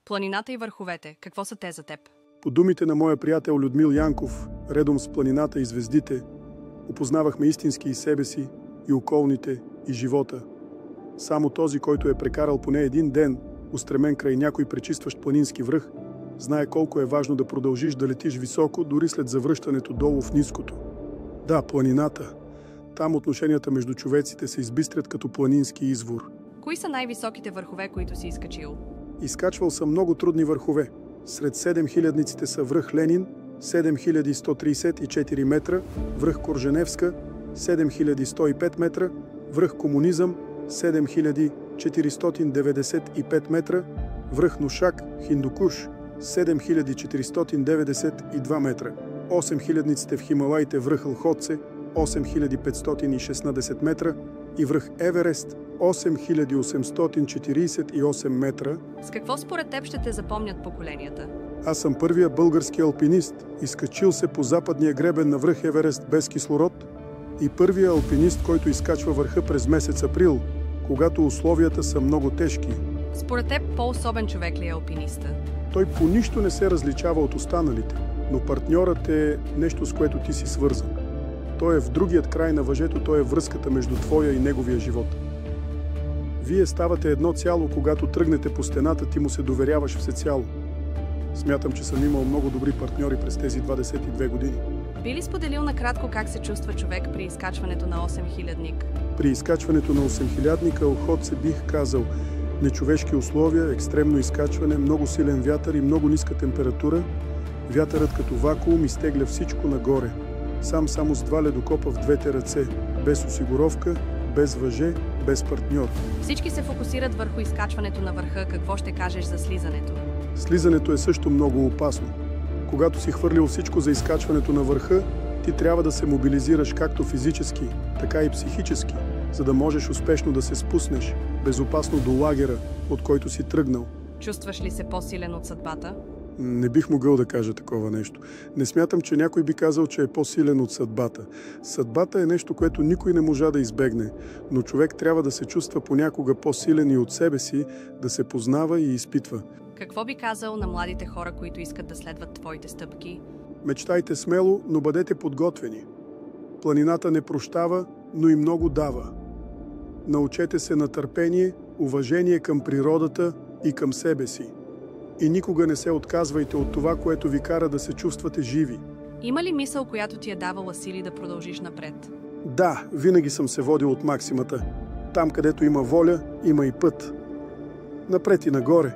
Планината и върховете, какво са те за теб? По думите на моя приятел Людмил Янков, редом с планината и звездите, опознавахме истински и себе си, и околните, и живота. Само този, който е прекарал поне един ден, устремен край някой пречистващ планински връх, знае колко е важно да продължиш да летиш високо, дори след завръщането долу в ниското. Да, планината. Там отношенията между човеците се избистрят като планински извор. Кои са най-високите върхове, които си изкачил? Изкачвал съм много трудни върхове. Сред 7000-ниците са връх Ленин, 7134 метра, връх Корженевска, 7105 метра, връх Комунизъм, 7495 метра, връх Нушак, Хиндукуш, 7492 метра, 8000-ниците в Хималаите връх Лхотсе, 8516 метра и връх Еверест, 8848 метра. С какво според теб ще те запомнят поколенията? Аз съм първия български алпинист, изкачил се по западния гребен на връх Еверест без кислород и първия алпинист, който изкачва върха през месец април, когато условията са много тежки. Според теб по-особен човек ли е алпиниста? Той по нищо не се различава от останалите, но партньорът е нещо, с което ти си свързан. Той е в другият край на въжето, той е връзката между твоя и неговия живот. Вие ставате едно цяло, когато тръгнете по стената, ти му се доверяваш всецяло. Смятам, че съм имал много добри партньори през тези 22 години. Би ли споделил накратко как се чувства човек при изкачването на 8000-ник? При изкачването на 8000-ника Охот се бих казал нечовешки условия, екстремно изкачване, много силен вятър и много ниска температура. Вятърът като вакуум изтегля всичко нагоре. Само с два ледокопа в двете ръце, без осигуровка, без въже, без партньор. Всички се фокусират върху изкачването на върха. Какво ще кажеш за слизането? Слизането е също много опасно. Когато си хвърлил всичко за изкачването на върха, ти трябва да се мобилизираш както физически, така и психически, за да можеш успешно да се спуснеш безопасно до лагера, от който си тръгнал. Чувстваш ли се по-силен от съдбата? Не бих могъл да кажа такова нещо. Не смятам, че някой би казал, че е по-силен от съдбата. Съдбата е нещо, което никой не можа да избегне, но човек трябва да се чувства понякога по-силен и от себе си, да се познава и изпитва. Какво би казал на младите хора, които искат да следват твоите стъпки? Мечтайте смело, но бъдете подготвени. Планината не прощава, но и много дава. Научете се на търпение, уважение към природата и към себе си. И никога не се отказвайте от това, което ви кара да се чувствате живи. Има ли мисъл, която ти е давала сили да продължиш напред? Да, винаги съм се водил от максимата. Там, където има воля, има и път. Напред и нагоре.